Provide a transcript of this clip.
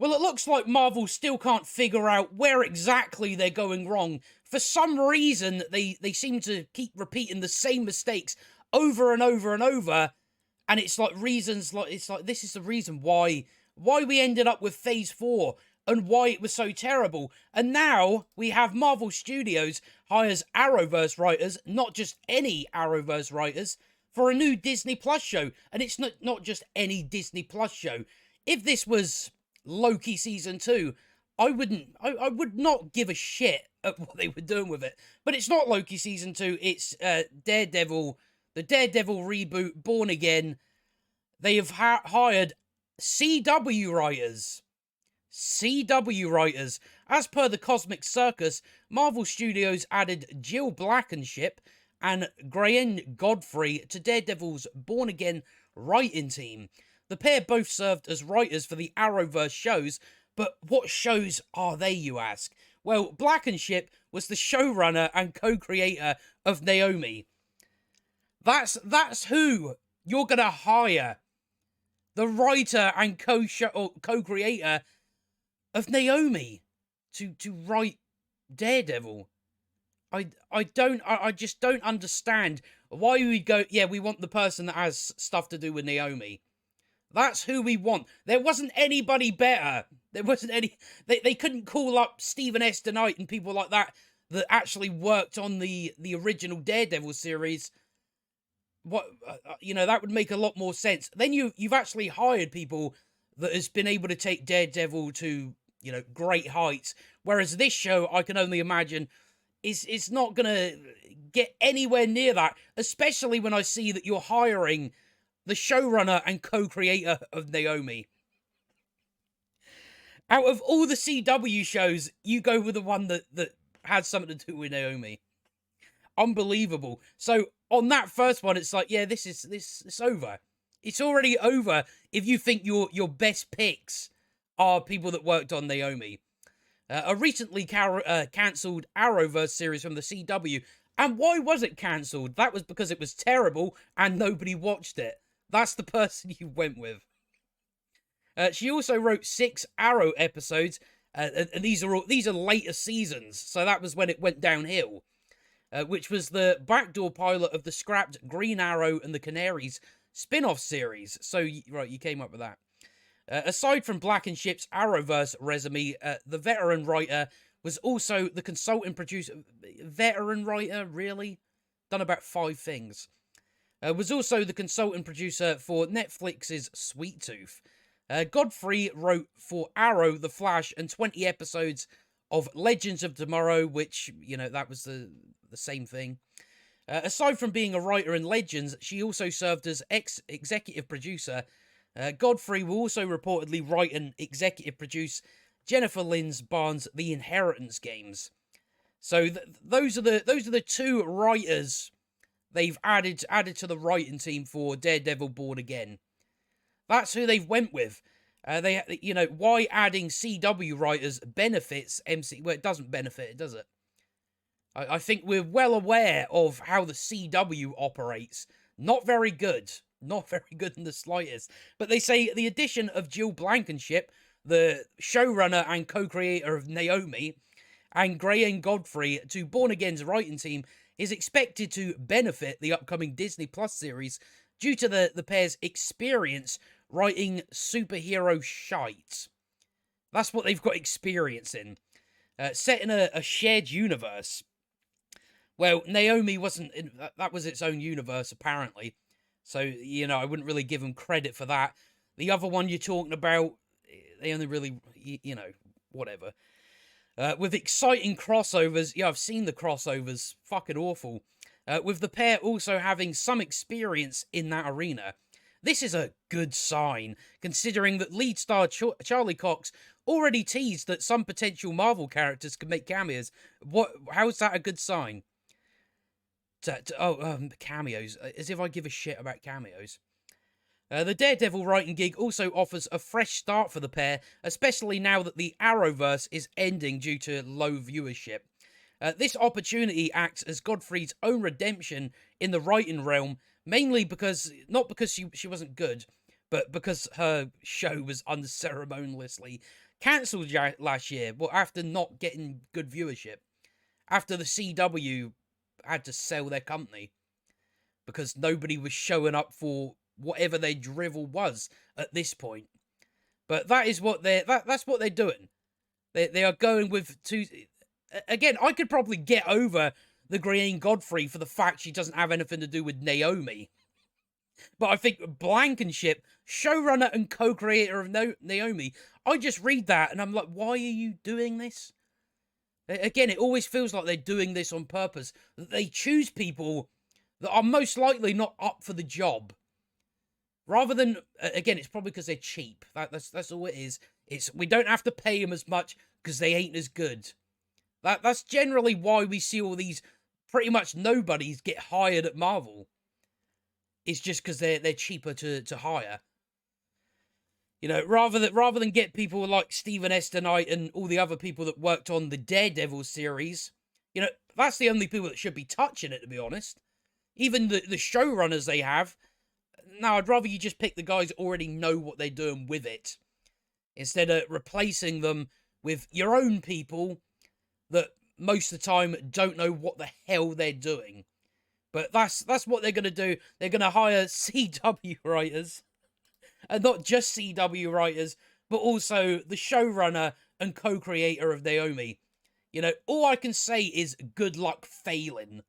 Well, it looks like Marvel still can't figure out where exactly they're going wrong. For some reason, they seem to keep repeating the same mistakes over and over and over. And it's like reasons like this is the reason why we ended up with Phase 4 and why it was so terrible. And now we have Marvel Studios hires Arrowverse writers, not just any Arrowverse writers, for a new Disney Plus show. And it's not just any Disney Plus show. If this was Loki season 2, I would not give a shit at what they were doing with it. But it's not Loki season 2, it's Daredevil, the Daredevil reboot, Born Again. They have hired CW writers. CW writers. As per the Cosmic Circus, Marvel Studios added Jill Blankenship and Graham Godfrey to Daredevil's Born Again writing team. The pair both served as writers for the Arrowverse shows, but what shows are they, you ask? Well, Blankenship was the showrunner and co-creator of Naomi. That's who you're gonna hire. The writer and co-creator of Naomi to write Daredevil. I just don't understand why we go, yeah, we want the person that has stuff to do with Naomi. That's who we want. There wasn't anybody better. There wasn't any... They couldn't call up Stephen S. Knight and people like that actually worked on the original Daredevil series. What that would make a lot more sense. Then you've actually hired people that has been able to take Daredevil to, great heights. Whereas this show, I can only imagine, is not gonna get anywhere near that. Especially when I see that you're hiring the showrunner and co-creator of Naomi. Out of all the CW shows, you go with the one that had something to do with Naomi. Unbelievable. So on that first one, it's like, yeah, it's over. It's already over if you think your best picks are people that worked on Naomi. A recently cancelled Arrowverse series from the CW. And why was it cancelled? That was because it was terrible and nobody watched it. That's the person you went with. She also wrote 6 Arrow episodes, and these are later seasons, so that was when it went downhill. Which was the backdoor pilot of the scrapped Green Arrow and the Canaries spin-off series. So, right, you came up with that. Aside from Blankenship's Arrowverse resume, the veteran writer was also the consultant producer. Veteran writer, really? Done about 5 things. Was also the consultant producer for Netflix's Sweet Tooth. Godfrey wrote for Arrow, The Flash, and 20 episodes of Legends of Tomorrow, which, that was the same thing. Aside from being a writer in Legends, she also served as executive producer. Godfrey will also reportedly write and executive produce Jennifer Lynn Barnes' The Inheritance games. So those are the 2 writers they've added to the writing team for Daredevil Born Again. That's who they've went with. Why adding CW writers benefits MC? Well, it doesn't benefit it, does it? I think we're well aware of how the CW operates. Not very good. Not very good in the slightest. But they say the addition of Jill Blankenship, the showrunner and co-creator of Naomi, and Graham Godfrey to Born Again's writing team is expected to benefit the upcoming Disney Plus series due to the pair's experience writing superhero shite. That's what they've got experience in. Set in a shared universe. Well, Naomi wasn't... that was its own universe, apparently. So, I wouldn't really give them credit for that. The other one you're talking about, they only really... whatever. With exciting crossovers. Yeah, I've seen the crossovers. Fucking awful. With the pair also having some experience in that arena. This is a good sign, considering that lead star Charlie Cox already teased that some potential Marvel characters could make cameos. How's that a good sign? Cameos. As if I give a shit about cameos. The Daredevil writing gig also offers a fresh start for the pair, especially now that the Arrowverse is ending due to low viewership. This opportunity acts as Godfrey's own redemption in the writing realm, mainly not because she wasn't good, but because her show was unceremoniously cancelled last year, well, after not getting good viewership, after the CW had to sell their company because nobody was showing up for whatever their drivel was at this point. But that is what that's what they're doing. They are going with two. Again, I could probably get over the Green Godfrey for the fact she doesn't have anything to do with Naomi. But I think Blankenship, showrunner and co-creator of Naomi, I just read that and I'm like, why are you doing this? Again, it always feels like they're doing this on purpose. They choose people that are most likely not up for the job. Rather than, again, it's probably because they're cheap. That's all it is. We don't have to pay them as much because they ain't as good. That's generally why we see all these pretty much nobodies get hired at Marvel. It's just because they're cheaper to hire. You know, rather than get people like Stephen Estonite and all the other people that worked on the Daredevil series, you know, that's the only people that should be touching it, to be honest. Even the showrunners they have. No, I'd rather you just pick the guys that already know what they're doing with it, instead of replacing them with your own people that most of the time don't know what the hell they're doing. But that's what they're going to do. They're going to hire CW writers. And not just CW writers, but also the showrunner and co-creator of Naomi. You know, all I can say is good luck failing.